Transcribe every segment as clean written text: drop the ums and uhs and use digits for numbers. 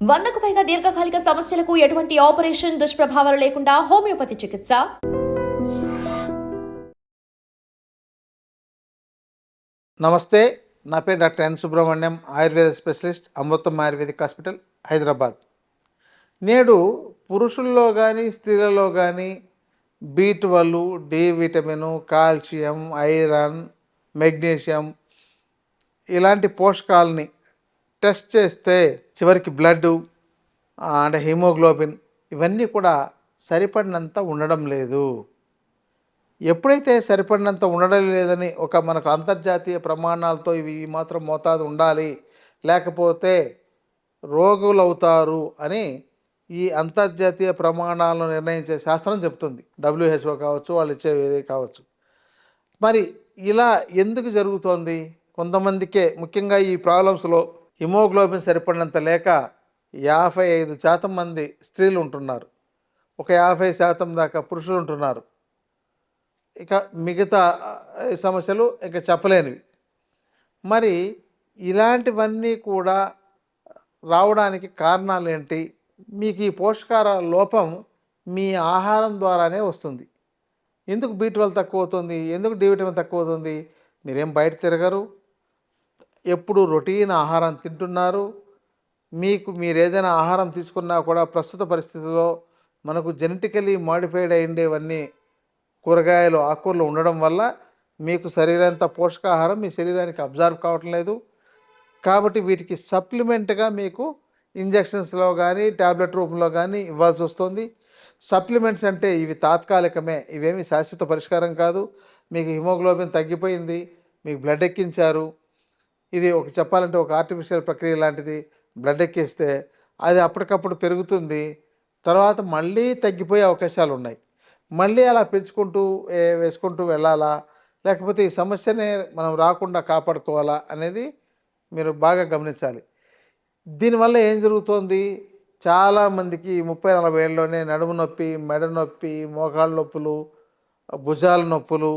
100కు పైగా దీర్ఘకాలిక సమస్యలకు ఎటువంటి ఆపరేషన్ దుష్ప్రభావాలు లేకుండా హోమియోపతి చికిత్స. నమస్తే, నా పేరు doctor N Subrahmanyam, Ayurveda specialist, Amrutham Ayurvedic hospital, Hyderabad. నేడు పురుషుల్లో కానీ స్త్రీలలో కానీ B12, D vitamin, calcium, iron, magnesium ఇలాంటి పోషకాలని టెస్ట్ చేస్తే చివరికి బ్లడ్ అంటే హిమోగ్లోబిన్ ఇవన్నీ కూడా సరిపడినంత ఉండడం లేదు. ఎప్పుడైతే సరిపడినంత ఉండడం లేదని మనకు అంతర్జాతీయ ప్రమాణాలతో ఇవి మాత్రం మోతాదు ఉండాలి, లేకపోతే రోగులు అవుతారు అని ఈ అంతర్జాతీయ ప్రమాణాలను నిర్ణయించే శాస్త్రం చెప్తుంది. WHO కావచ్చు, వాళ్ళు ఇచ్చేది కావచ్చు. మరి ఇలా ఎందుకు జరుగుతోంది? కొంతమందికే, ముఖ్యంగా ఈ ప్రాబ్లమ్స్లో హిమోగ్లోబిన్ సరిపడినంత లేక 55% మంది స్త్రీలు ఉంటున్నారు, ఒక 50% దాకా పురుషులు ఉంటున్నారు. ఇక మిగతా సమస్యలు ఇక చెప్పలేనివి. మరి ఇలాంటివన్నీ కూడా రావడానికి కారణాలు ఏంటి? మీకు ఈ పోషకాల లోపం మీ ఆహారం ద్వారానే వస్తుంది. ఎందుకు B12 తక్కువ అవుతుంది? ఎందుకు డి విటమిన్ తక్కువ అవుతుంది? మీరేం బయట తిరగరు, ఎప్పుడు రొటీన్ ఆహారం తింటున్నారు. మీరు ఏదైనా ఆహారం తీసుకున్నా కూడా ప్రస్తుత పరిస్థితుల్లో మనకు జెనెటికలీ మాడిఫైడ్ అయ్యేవన్నీ కూరగాయలు, ఆకుకూరలు ఉండడం వల్ల మీకు శరీరంత పోషకాహారం మీ శరీరానికి అబ్జర్వ్ కావటం లేదు. కాబట్టి వీటికి సప్లిమెంట్గా మీకు ఇంజెక్షన్స్లో కానీ ట్యాబ్లెట్ రూపంలో కానీ ఇవ్వాల్సి వస్తుంది. సప్లిమెంట్స్ అంటే ఇవి తాత్కాలికమే, ఇవేమి శాశ్వత పరిష్కారం కాదు. మీకు హిమోగ్లోబిన్ తగ్గిపోయింది, మీకు బ్లడ్ ఎక్కించారు, ఇది చెప్పాలంటే ఒక ఆర్టిఫిషియల్ ప్రక్రియ లాంటిది. బ్లడ్ ఎక్కిస్తే అది అప్పటికప్పుడు పెరుగుతుంది, తర్వాత మళ్ళీ తగ్గిపోయే అవకాశాలు ఉన్నాయి. మళ్ళీ అలా పెంచుకుంటూ వేసుకుంటూ వెళ్ళాలా, లేకపోతే ఈ సమస్యనే మనం రాకుండా కాపాడుకోవాలా అనేది మీరు బాగా గమనించాలి. దీనివల్ల ఏం జరుగుతోంది? చాలామందికి 30-40 ఏళ్ళలోనే నడుము నొప్పి, మెడ నొప్పి, మోకాళ్ళ నొప్పులు, భుజాల నొప్పులు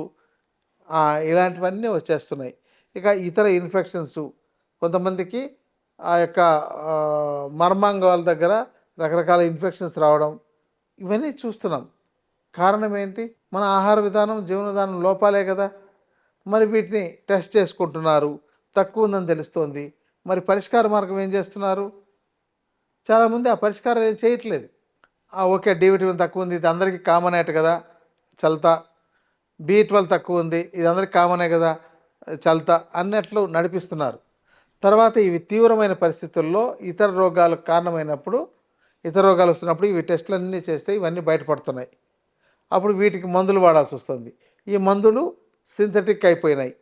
ఇలాంటివన్నీ వచ్చేస్తున్నాయి. ఇక ఇతర ఇన్ఫెక్షన్స్, కొంతమందికి ఆ యొక్క మర్మాంగాల దగ్గర రకరకాల ఇన్ఫెక్షన్స్ రావడం, ఇవన్నీ చూస్తున్నాం. కారణం ఏంటి? మన ఆహార విధానం, జీవన విధానం లోపాలే కదా. మరి వీటిని టెస్ట్ చేసుకుంటున్నారు, తక్కువ ఉందని తెలుస్తోంది. మరి పరిష్కార మార్గం ఏం చేస్తున్నారు? చాలామంది ఆ పరిష్కారం ఏం చేయట్లేదు. ఓకే, డి విటమిన్ తక్కువ ఉంది, ఇది అందరికీ కామన్ కదా, చల్తా. B12 తక్కువ ఉంది, ఇది అందరికీ కామనే కదా, చల్తా అన్నట్లు నడిపిస్తున్నారు. తర్వాత ఇవి తీవ్రమైన పరిస్థితుల్లో ఇతర రోగాలకు కారణమైనప్పుడు, ఇతర రోగాలు వస్తున్నప్పుడు ఇవి టెస్టులన్నీ చేస్తే ఇవన్నీ బయటపడుతున్నాయి. అప్పుడు వీటికి మందులు వాడాల్సి వస్తుంది. ఈ మందులు సింథటిక్ అయిపోయినాయి,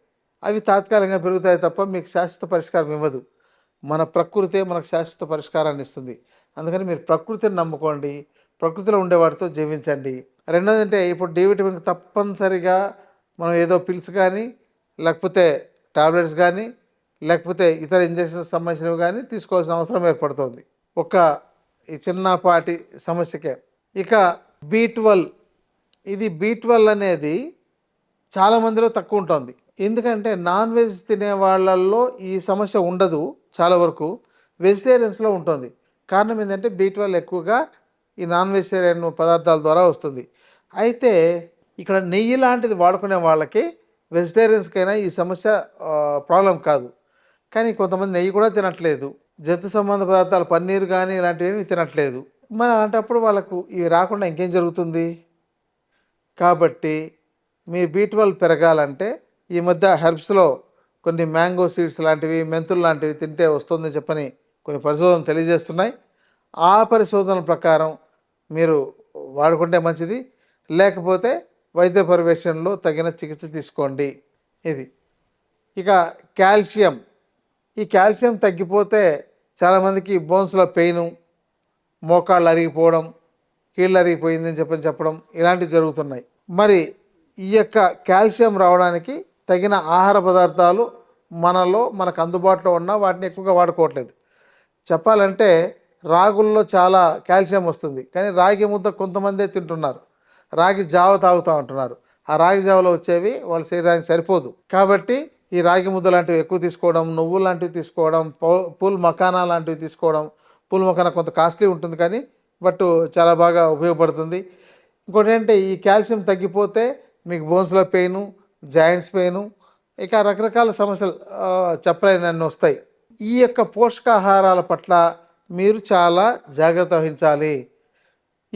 అవి తాత్కాలికంగా పెరుగుతాయి తప్ప మీకు శాశ్వత పరిష్కారం ఇవ్వదు. మన ప్రకృతే మనకు శాశ్వత పరిష్కారాన్ని ఇస్తుంది. అందుకని మీరు ప్రకృతిని నమ్ముకోండి, ప్రకృతిలో ఉండేవాటితో జీవించండి. రెండోది అంటే, ఇప్పుడు డి విటమిన్ తప్పనిసరిగా మనం ఏదో పిల్స్ కానీ, లేకపోతే టాబ్లెట్స్ కానీ, లేకపోతే ఇతర ఇంజక్షన్స్ సంబంధించినవి కానీ తీసుకోవాల్సిన అవసరం ఏర్పడుతుంది, ఈ చిన్నపాటి సమస్యకే. ఇక B12, ఇది B12 అనేది చాలామందిలో తక్కువ ఉంటుంది. ఎందుకంటే నాన్ వెజ్ తినే వాళ్ళల్లో ఈ సమస్య ఉండదు, చాలా వరకు వెజిటేరియన్స్లో ఉంటుంది. కారణం ఏంటంటే B12 ఎక్కువగా ఈ నాన్ వెజిటేరియన్ పదార్థాల ద్వారా వస్తుంది. అయితే ఇక్కడ నెయ్యి లాంటిది వాడుకునే వాళ్ళకి, వెజిటేరియన్స్కైనా ఈ సమస్య ప్రాబ్లం కాదు. కానీ కొంతమంది నెయ్యి కూడా తినట్లేదు, జంతు సంబంధ పదార్థాలు, పన్నీరు కానీ ఇలాంటివి తినట్లేదు. మరి అలాంటప్పుడు వాళ్ళకు ఇవి రాకుండా ఇంకేం జరుగుతుంది? కాబట్టి మీ B12 పెరగాలంటే ఈ మధ్య హెర్బ్స్లో కొన్ని మ్యాంగో సీడ్స్ లాంటివి, మెంతులు లాంటివి తింటే వస్తుందని చెప్పని కొన్ని పరిశోధనలు తెలియజేస్తున్నాయి. ఆ పరిశోధనల ప్రకారం మీరు వాడుకుంటే మంచిది, లేకపోతే వైద్య పర్యవేక్షణలో తగిన చికిత్స తీసుకోండి. ఇది. ఇక కాల్షియం, ఈ కాల్షియం తగ్గిపోతే చాలామందికి బోన్స్లో పెయిను, మోకాళ్ళు అరిగిపోవడం, కీళ్ళు అరిగిపోయిందని చెప్పడం ఇలాంటివి జరుగుతున్నాయి. మరి ఈ యొక్క కాల్షియం రావడానికి తగిన ఆహార పదార్థాలు మనకు అందుబాటులో ఉన్న వాటిని ఎక్కువగా వాడుకోవట్లేదు. చెప్పాలంటే రాగుల్లో చాలా కాల్షియం వస్తుంది, కానీ రాగి ముద్ద కొంతమందే తింటున్నారు, రాగి జావ తాగుతూ ఉంటున్నారు. ఆ రాగి జావలో వచ్చేవి వాళ్ళ శరీరానికి సరిపోదు. కాబట్టి ఈ రాగి ముద్ద లాంటివి ఎక్కువ తీసుకోవడం, నువ్వులు లాంటివి తీసుకోవడం, పూల్ మకానా లాంటివి తీసుకోవడం, పూల మొక్కన కొంత కాస్ట్లీ ఉంటుంది కానీ బట్ చాలా బాగా ఉపయోగపడుతుంది. ఇంకోటి ఏంటంటే ఈ కాల్షియం తగ్గిపోతే మీకు బోన్స్లో పెయిను, జాయింట్స్ పెయిను, ఇక రకరకాల సమస్యలు చెప్పలేనన్ని వస్తాయి. ఈ యొక్క పోషకాహారాల పట్ల మీరు చాలా జాగ్రత్త వహించాలి.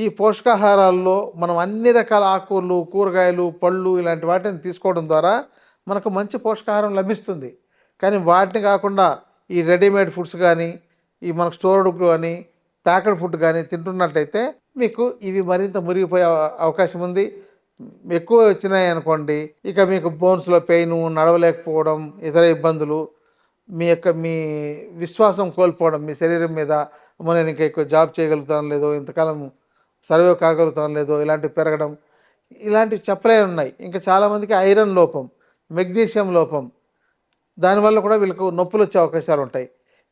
ఈ పోషకాహారాల్లో మనం అన్ని రకాల ఆకుకూరలు, కూరగాయలు, పళ్ళు ఇలాంటి వాటిని తీసుకోవడం ద్వారా మనకు మంచి పోషకాహారం లభిస్తుంది. కానీ వాటిని కాకుండా ఈ రెడీమేడ్ ఫుడ్స్ కానీ, ఈ మనకు స్టోర్డ్ కానీ, ప్యాకెడ్ ఫుడ్ కానీ తింటున్నట్లయితే మీకు ఇవి మరింత మురిగిపోయే అవకాశం ఉంది. ఎక్కువ వచ్చినాయి అనుకోండి, ఇక మీకు బోన్స్లో పెయిన్, నడవలేకపోవడం, ఇతర ఇబ్బందులు, మీ విశ్వాసం కోల్పోవడం మీ శరీరం మీద, నేను ఇంకా ఎక్కువ జాబ్ చేయగలుగుతాను లేదో, ఇంతకాలం సర్వే కాగలుగుతాను లేదో, ఇలాంటివి పెరగడం, ఇలాంటివి చెప్పలే ఉన్నాయి. ఇంకా చాలామందికి ఐరన్ లోపం, మెగ్నీషియం లోపం, దానివల్ల కూడా వీళ్ళకు నొప్పులు వచ్చే అవకాశాలు ఉంటాయి.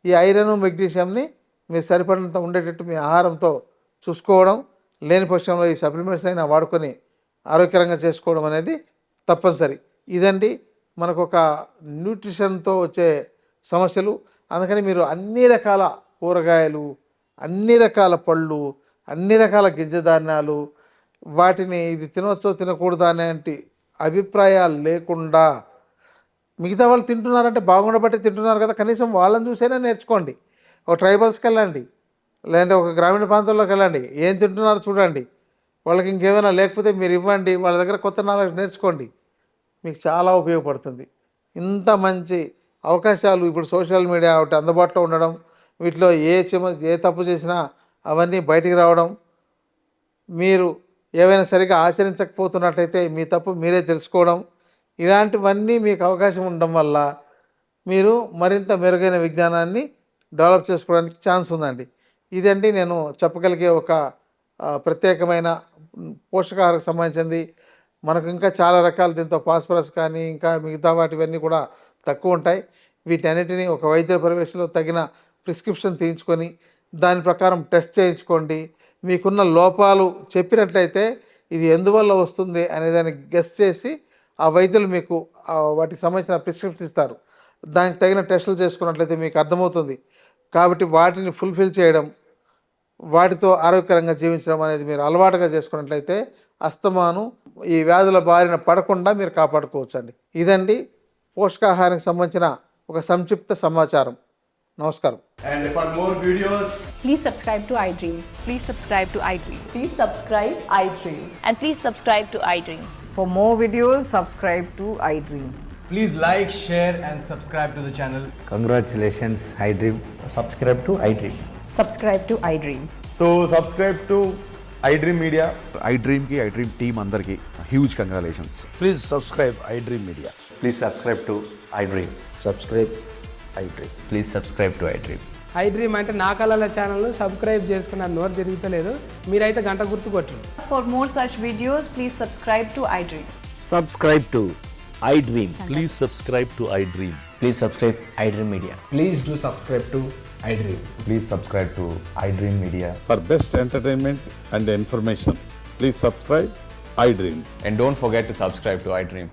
ఈ ఐరన్, మెగ్నీషియంని మీరు సరిపడినంత ఉండేటట్టు మీ ఆహారంతో చూసుకోవడం, లేని పక్షంలో ఈ సప్లిమెంట్స్ అయినా వాడుకొని ఆరోగ్యకరంగా చేసుకోవడం అనేది తప్పనిసరి. ఇదండి మనకు ఒక న్యూట్రిషన్తో వచ్చే సమస్యలు. అందుకని మీరు అన్ని రకాల కూరగాయలు, అన్ని రకాల పళ్ళు, అన్ని రకాల గింజధాన్యాలు, వాటిని ఇది తినవచ్చో తినకూడదు అనేటి అభిప్రాయాలు లేకుండా, మిగతా వాళ్ళు తింటున్నారంటే బాగుండబట్టి తింటున్నారు కదా, కనీసం వాళ్ళని చూసైనా నేర్చుకోండి. ఒక ట్రైబల్స్కి వెళ్ళండి, లేదంటే ఒక గ్రామీణ ప్రాంతంలోకి వెళ్ళండి, ఏం తింటున్నారో చూడండి. వాళ్ళకి ఇంకేమైనా లేకపోతే మీరు ఇవ్వండి, వాళ్ళ దగ్గర కొత్త నాలెడ్జ్ నేర్చుకోండి. మీకు చాలా ఉపయోగపడుతుంది. ఇంత మంచి అవకాశాలు ఇప్పుడు సోషల్ మీడియా ఒకటి అందుబాటులో ఉండడం, వీటిలో ఏ తప్పు చేసినా అవన్నీ బయటికి రావడం, మీరు ఏవైనా సరిగా ఆచరించకపోతున్నట్లయితే మీ తప్పు మీరే తెలుసుకోవడం, ఇలాంటివన్నీ మీకు అవకాశం ఉండడం వల్ల మీరు మరింత మెరుగైన విజ్ఞానాన్ని డెవలప్ చేసుకోవడానికి ఛాన్స్ ఉందండి. ఇదండి నేను చెప్పగలిగే ఒక ప్రత్యేకమైన పోషకాహారకు సంబంధించింది. మనకు ఇంకా చాలా రకాలు దీంతో ఫాస్ఫరస్ కానీ ఇంకా మిగతా వాటివన్నీ కూడా తక్కువ ఉంటాయి. వీటన్నిటిని ఒక వైద్య పర్యవేక్షణలో తగిన ప్రిస్క్రిప్షన్ తీయించుకొని దాని ప్రకారం టెస్ట్ చేయించుకోండి. మీకున్న లోపాలు చెప్పినట్లయితే ఇది ఎందువల్ల వస్తుంది అనేదాన్ని గెస్ చేసి ఆ వైద్యులు మీకు వాటికి సంబంధించిన ప్రిస్క్రిప్షన్ ఇస్తారు. దానికి తగిన టెస్టులు చేసుకున్నట్లయితే మీకు అర్థమవుతుంది. కాబట్టి వాటిని ఫుల్ఫిల్ చేయడం, వాటితో ఆరోగ్యకరంగా జీవించడం అనేది మీరు అలవాటుగా చేసుకున్నట్లయితే అస్తమాను ఈ వ్యాధుల బారిన పడకుండా మీరు కాపాడుకోవచ్చండి. ఇదండి పోషకాహారానికి సంబంధించిన ఒక సంక్షిప్త సమాచారం. నమస్కారం. And for more videos, Please subscribe to iDream. Please subscribe to iDream. Please subscribe iDream. And please subscribe to iDream. For more videos, subscribe to iDream. please like, share and subscribe to the channel. Congratulations, iDream. Subscribe to iDream. Subscribe to iDream. So subscribe to iDream Media. iDream की iDream team अंदर की huge congratulations. Please subscribe iDream Media. Please subscribe to iDream. Subscribe iDream. Please subscribe to iDream. iDream అంటే నా కళల channel subscribe చేసుకున్నారు, నోరు తిరుగుతలేదు, మీరైతే గంట గుర్తు కొట్టండి. For more such videos, please subscribe to iDream. Subscribe to iDream. Please subscribe to iDream. Please subscribe iDream Media. Please do subscribe to iDream. Please subscribe to iDream Media. For best entertainment and information, please subscribe iDream. And don't forget to subscribe to iDream.